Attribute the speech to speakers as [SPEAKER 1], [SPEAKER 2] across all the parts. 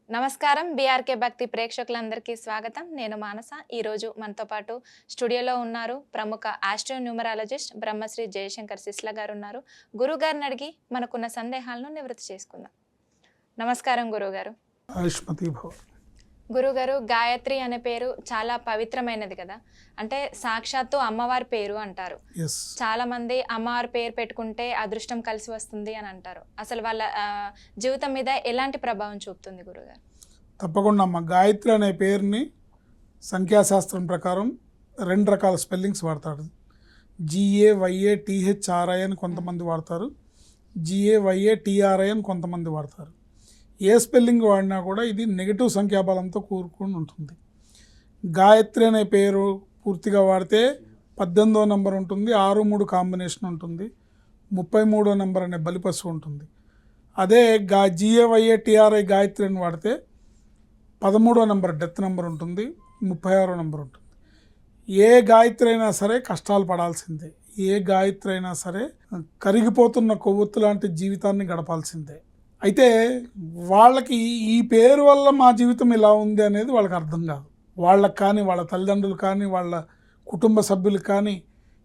[SPEAKER 1] నమస్కారం. బీఆర్‌కే భక్తి ప్రేక్షకులందరికీ స్వాగతం. నేను మానస. ఈరోజు మనతో పాటు స్టూడియోలో ఉన్నారు ప్రముఖ ఆస్ట్రో న్యూమరాలజిస్ట్ బ్రహ్మశ్రీ జయశంకర్ సిస్ల గారు ఉన్నారు. గురుగారిని అడిగి మనకున్న సందేహాలను నివృత్తి చేసుకుందాం. నమస్కారం గురుగారు.
[SPEAKER 2] ఆయుష్మతి భవ.
[SPEAKER 1] గురుగారు, గాయత్రి అనే పేరు చాలా పవిత్రమైనది కదా. అంటే సాక్షాత్తు అమ్మవారి పేరు అంటారు. చాలా మంది అమ్మవారి పేరు పెట్టుకుంటే అదృష్టం కలిసి వస్తుంది అని అంటారు. అసలు వాళ్ళ జీవితం మీద ఎలాంటి ప్రభావం చూపుతుంది గురుగారు?
[SPEAKER 2] తప్పకుండా అమ్మ. గాయత్రి అనే పేరుని సంఖ్యాశాస్త్రం ప్రకారం 2 రకాల స్పెల్లింగ్స్ వాడతాడు. GAYATHRI అని కొంతమంది వాడతారు, GAYATRI అని కొంతమంది వాడతారు. ఏ స్పెల్లింగ్ వాడినా కూడా ఇది నెగిటివ్ సంఖ్యాబలంతో కూరుకుని ఉంటుంది. గాయత్రి అనే పేరు పూర్తిగా వాడితే 18వ నెంబర్ ఉంటుంది, 6-3 కాంబినేషన్ ఉంటుంది, 33వ నెంబర్ అనే బలిపశు ఉంటుంది. అదే GAYATRI గాయత్రి అని వాడితే 13వ నెంబర్ డెత్ నెంబర్ ఉంటుంది, 36వ నెంబర్ ఉంటుంది. ఏ గాయత్రి అయినా సరే కష్టాలు పడాల్సిందే, ఏ గాయత్రి అయినా సరే కరిగిపోతున్న కొవ్వొత్తు లాంటి జీవితాన్ని గడపాల్సిందే. అయితే వాళ్ళకి ఈ పేరు వల్ల మా జీవితం ఇలా ఉంది అనేది వాళ్ళకి అర్థం కాదు. వాళ్ళకి కానీ, వాళ్ళ తల్లిదండ్రులు కానీ, వాళ్ళ కుటుంబ సభ్యులకు కానీ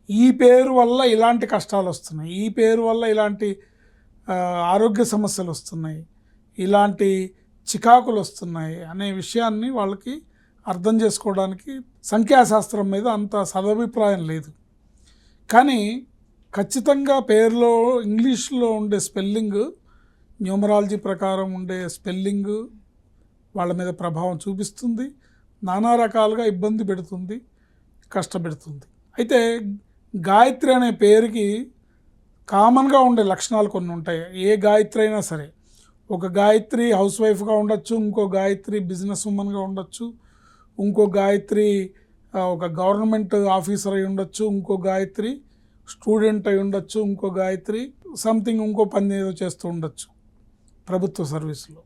[SPEAKER 2] ఈ పేరు వల్ల ఇలాంటి కష్టాలు వస్తున్నాయి, ఈ పేరు వల్ల ఇలాంటి ఆరోగ్య సమస్యలు వస్తున్నాయి, ఇలాంటి చికాకులు వస్తున్నాయి అనే విషయాన్ని వాళ్ళకి అర్థం చేసుకోవడానికి సంఖ్యాశాస్త్రం మీద అంత సదభిప్రాయం లేదు. కానీ ఖచ్చితంగా పేరులో ఇంగ్లీష్లో ఉండే స్పెల్లింగ్, న్యూమరాలజీ ప్రకారం ఉండే స్పెల్లింగ్ వాళ్ళ మీద ప్రభావం చూపిస్తుంది, నానా రకాలుగా ఇబ్బంది పెడుతుంది, కష్టపెడుతుంది. అయితే గాయత్రి అనే పేరుకి కామన్గా ఉండే లక్షణాలు కొన్ని ఉంటాయి. ఏ గాయత్రి అయినా సరే, ఒక గాయత్రి హౌస్ వైఫ్గా ఉండొచ్చు, ఇంకో గాయత్రి బిజినెస్ ఉమెన్గా ఉండొచ్చు, ఇంకో గాయత్రి ఒక గవర్నమెంట్ ఆఫీసర్ అయి ఉండొచ్చు, ఇంకో గాయత్రి స్టూడెంట్ అయి ఉండొచ్చు, ఇంకో గాయత్రి సంథింగ్ ఇంకో పని ఏదో చేస్తూ ఉండొచ్చు ప్రభుత్వ సర్వీసులో.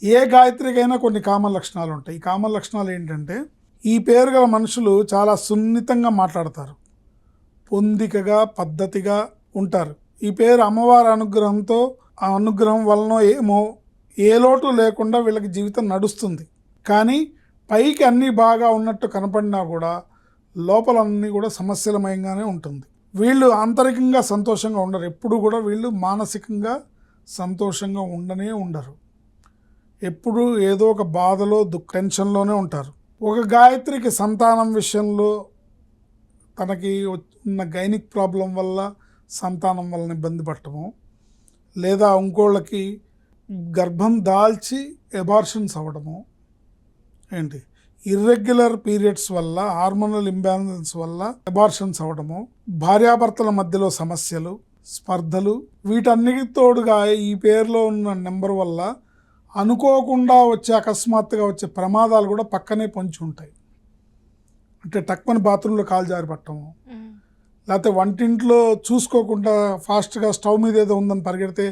[SPEAKER 2] ఏ గాయత్రికైనా కొన్ని కామన్ లక్షణాలు ఉంటాయి. ఈ కామన్ లక్షణాలు ఏంటంటే, ఈ పేరు గల మనుషులు చాలా సున్నితంగా మాట్లాడతారు, పొందికగా పద్ధతిగా ఉంటారు. ఈ పేరు అమ్మవారి అనుగ్రహంతో, ఆ అనుగ్రహం వలన ఏమో ఏ లోటు లేకుండా వీళ్ళకి జీవితం నడుస్తుంది. కానీ పైకి అన్నీ బాగా ఉన్నట్టు కనపడినా కూడా లోపలన్నీ కూడా సమస్యలమయంగానే ఉంటుంది. వీళ్ళు ఆంతరికంగా సంతోషంగా ఉండరు. ఎప్పుడు కూడా వీళ్ళు మానసికంగా సంతోషంగా ఉండరు. ఎప్పుడు ఏదో ఒక బాధలో టెన్షన్లోనే ఉంటారు. ఒక గాయత్రికి సంతానం విషయంలో తనకి ఉన్న గైనిక్ ప్రాబ్లం వల్ల, సంతానం వలన ఇబ్బంది పడటము, లేదా ఇంకోళ్ళకి గర్భం దాల్చి ఎబార్షన్స్ అవ్వడము, ఇర్రెగ్యులర్ పీరియడ్స్ వల్ల, హార్మోనల్ ఇంబ్యాలెన్స్ వల్ల ఎబార్షన్స్ అవ్వడము, భార్యాభర్తల మధ్యలో సమస్యలు, స్పర్ధలు, వీటన్నిటి తోడుగా ఈ పేరులో ఉన్న నెంబర్ వల్ల అనుకోకుండా వచ్చే, అకస్మాత్తుగా వచ్చే ప్రమాదాలు కూడా పక్కనే పొంచి ఉంటాయి. అంటే టక్మని బాత్రూంలో కాలు జారి పట్టడము, లేకపోతే వంటింట్లో చూసుకోకుండా ఫాస్ట్గా స్టవ్ మీద ఏదో ఉందని పరిగెడితే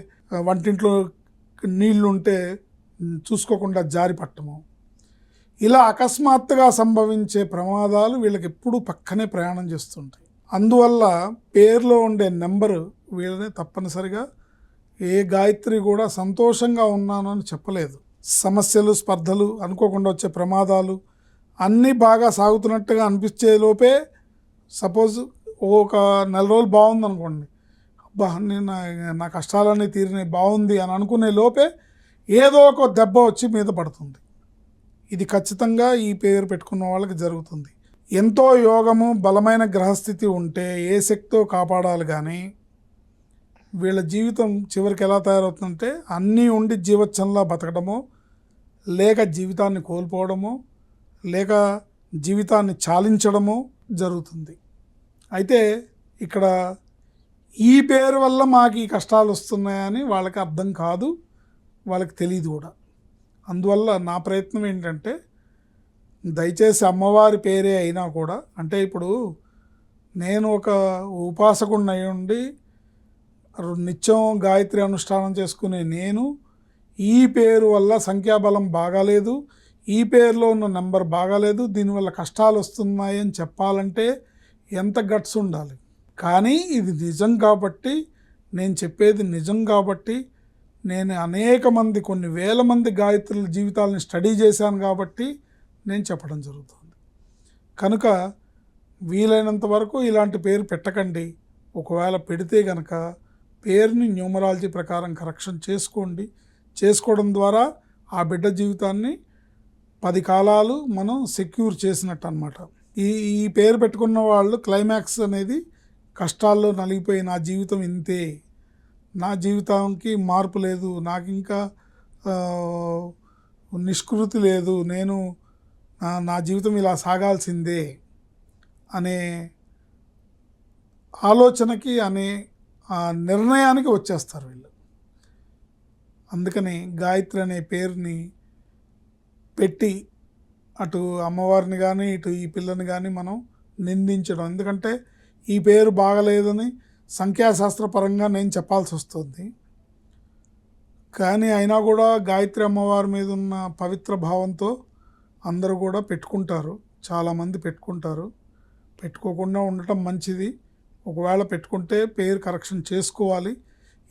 [SPEAKER 2] వంటింట్లో నీళ్లు ఉంటే చూసుకోకుండా జారి పట్టడము, ఇలా అకస్మాత్తుగా సంభవించే ప్రమాదాలు వీళ్ళకి ఎప్పుడూ పక్కనే ప్రయాణం చేస్తుంటాయి. అందువల్ల పేరులో ఉండే నెంబరు వీళ్ళని తప్పనిసరిగా ఏ గాయత్రి కూడా సంతోషంగా ఉన్నాను అని చెప్పలేదు. సమస్యలు, స్పర్ధలు, అనుకోకుండా వచ్చే ప్రమాదాలు అన్నీ బాగా సాగుతున్నట్టుగా అనిపించే లోపే, సపోజ్ ఒక 4 రోజులు బాగుంది అనుకోండి, అబ్బా నేను నా కష్టాలన్నీ తీరినాయి బాగుంది అని అనుకునే లోపే ఏదో ఒక దెబ్బ వచ్చి మీద పడుతుంది. ఇది ఖచ్చితంగా ఈ పేరు పెట్టుకున్న వాళ్ళకి జరుగుతుంది. ఎంతో యోగము, బలమైన గ్రహస్థితి ఉంటే ఏ శక్తితో కాపాడాలి. కానీ వీళ్ళ జీవితం చివరికి ఎలా తయారవుతుందంటే, అన్నీ ఉండి జీవచ్చంలా బతకడమో, లేక జీవితాన్ని కోల్పోవడమో, లేక జీవితాన్ని చాలించడమో జరుగుతుంది. అయితే ఇక్కడ ఈ పేరు వల్ల మాకు ఈ కష్టాలు వస్తున్నాయని వాళ్ళకి అర్థం కాదు, వాళ్ళకి తెలియదు కూడా. అందువల్ల నా ప్రయత్నం ఏంటంటే, దయచేసి అమ్మవారి పేరే అయినా కూడా, అంటే ఇప్పుడు నేను ఒక ఉపాసకుడిని అయి ఉండి నిత్యం గాయత్రి అనుష్ఠానం చేసుకునే నేను ఈ పేరు వల్ల సంఖ్యాబలం బాగాలేదు, ఈ పేరులో ఉన్న నెంబర్ బాగాలేదు, దీనివల్ల కష్టాలు వస్తున్నాయి అని చెప్పాలంటే ఎంత గట్స్ ఉండాలి. కానీ ఇది నిజం కాబట్టి, నేను చెప్పేది నిజం కాబట్టి నేను అనేక మంది కొన్ని వేల మంది గాయత్రుల జీవితాలను స్టడీ చేశాను కాబట్టి నేను చెప్పడం జరుగుతుంది. కనుక వీలైనంత వరకు ఇలాంటి పేరు పెట్టకండి. ఒకవేళ పెడితే గనక పేరుని న్యూమరాలజీ ప్రకారం కరెక్షన్ చేసుకోండి. చేసుకోవడం ద్వారా ఆ బిడ్డ జీవితాన్ని 10 కాలాలు మనం సెక్యూర్ చేసినట్టు అనమాట. ఈ పేరు పెట్టుకున్న వాళ్ళు క్లైమాక్స్ అనేది కష్టాల్లో నలిగిపోయి నా జీవితం ఇంతే, నా జీవితానికి మార్పు లేదు, నాకు ఇంకా నిష్కృతి లేదు, నేను నా జీవితం ఇలా సాగాల్సిందే అనే ఆలోచనకి అనే నిర్ణయానికి వచ్చేస్తారు వీళ్ళు. అందుకని గాయత్రి అనే పేరుని పెట్టి అటు అమ్మవారిని కానీ ఇటు ఈ పిల్లని కానీ మనం నిందించడం, ఎందుకంటే ఈ పేరు బాగలేదని సంఖ్యాశాస్త్రపరంగా నేను చెప్పాల్సి వస్తుంది. కానీ అయినా కూడా గాయత్రి అమ్మవారి మీద ఉన్న పవిత్ర భావంతో అందరూ కూడా పెట్టుకుంటారు, చాలామంది పెట్టుకుంటారు. పెట్టుకోకుండా ఉండటం మంచిది. ఒకవేళ పెట్టుకుంటే పేరు కరెక్షన్ చేసుకోవాలి.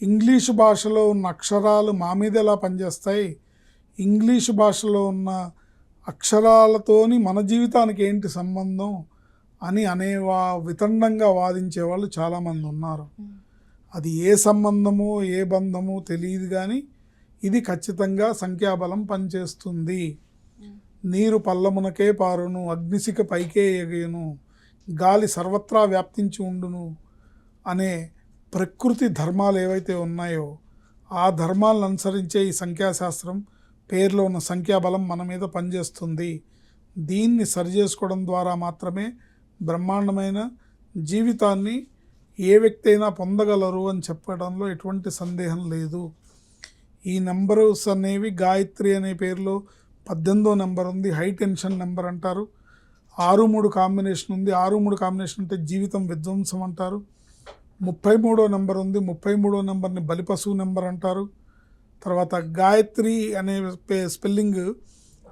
[SPEAKER 2] ఇంగ్లీషు భాషలో ఉన్న అక్షరాలు మా మీద ఎలా పనిచేస్తాయి, ఇంగ్లీషు భాషలో ఉన్న అక్షరాలతోని మన జీవితానికి ఏంటి సంబంధం అని వితండంగా వాదించే వాళ్ళు చాలామంది ఉన్నారు. అది ఏ సంబంధమో ఏ బంధమో తెలియదు, కానీ ఇది ఖచ్చితంగా సంఖ్యాబలం పనిచేస్తుంది. నీరు పల్లమునకే పారును, అగ్నిశిఖ పైకే ఎగయును, గాలి సర్వత్రా వ్యాప్తించి ఉండును అనే ప్రకృతి ధర్మాలు ఏవైతే ఉన్నాయో ఆ ధర్మాలను అనుసరించే ఈ సంఖ్యాశాస్త్రం పేరులో ఉన్న సంఖ్యాబలం మన మీద పనిచేస్తుంది. దీన్ని సరిచేసుకోవడం ద్వారా మాత్రమే బ్రహ్మాండమైన జీవితాన్ని ఏ వ్యక్తి అయినా పొందగలరు అని చెప్పడంలో ఎటువంటి సందేహం లేదు. ఈ నెంబర్స్ అనేవి గాయత్రి అనే పేరులో 18వ నెంబర్ ఉంది, హై టెన్షన్ నెంబర్ అంటారు. 6-3 కాంబినేషన్ ఉంది, 6-3 కాంబినేషన్ అంటే జీవితం విధ్వంసం అంటారు. 33వ నెంబర్ ఉంది, 33వ నెంబర్ని బలిపశువు నెంబర్ అంటారు. తర్వాత గాయత్రి అనే స్పెల్లింగ్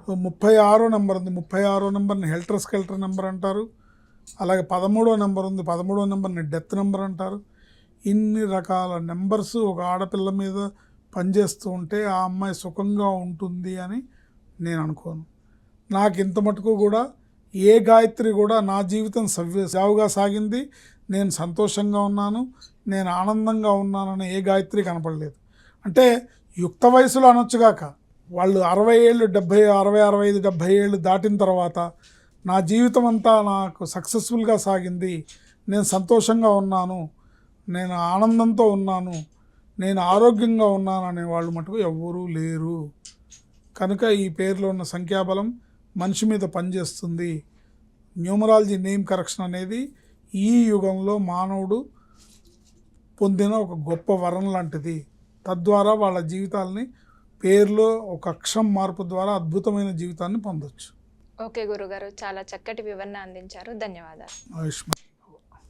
[SPEAKER 2] 36వ నెంబర్ ఉంది, 36వ నెంబర్ని హెల్టర్ స్కెల్టర్ నెంబర్ అంటారు. అలాగే 13వ నెంబర్ ఉంది, 13వ నెంబర్ని డెత్ నెంబర్ అంటారు. ఇన్ని రకాల నెంబర్స్ ఒక ఆడపిల్ల మీద పనిచేస్తూ ఉంటే ఆ అమ్మాయి సుఖంగా ఉంటుంది అని నేను అనుకోను. నాకు ఇంత మటుకు కూడా ఏ గాయత్రి కూడా నా జీవితం సావుగా సాగింది, నేను సంతోషంగా ఉన్నాను, నేను ఆనందంగా ఉన్నానని ఏ గాయత్రి కనపడలేదు. అంటే యుక్త వయసులో అనొచ్చుగాక, వాళ్ళు 60 ఏళ్ళు 70 60 65 70 ఏళ్ళు దాటిన తర్వాత నా జీవితం అంతా నాకు సక్సెస్ఫుల్గా సాగింది, నేను సంతోషంగా ఉన్నాను, నేను ఆనందంతో ఉన్నాను, నేను ఆరోగ్యంగా ఉన్నాను అనే వాళ్ళు మటుకు ఎవ్వరూ లేరు. కనుక ఈ పేరులో ఉన్న సంఖ్యాబలం మనిషి మీద పనిచేస్తుంది. న్యూమరాలజీ నేమ్ కరెక్షన్ అనేది ఈ యుగంలో మానవుడు పొందిన ఒక గొప్ప వరం లాంటిది. తద్వారా వాళ్ళ జీవితాలని పేరులో ఒక అక్షరం మార్పు ద్వారా అద్భుతమైన జీవితాన్ని పొందొచ్చు.
[SPEAKER 1] ఓకే గురుగారు, చాలా చక్కటి వివరణ అందించారు. ధన్యవాదాలు.
[SPEAKER 2] ఆయుష్మాన్.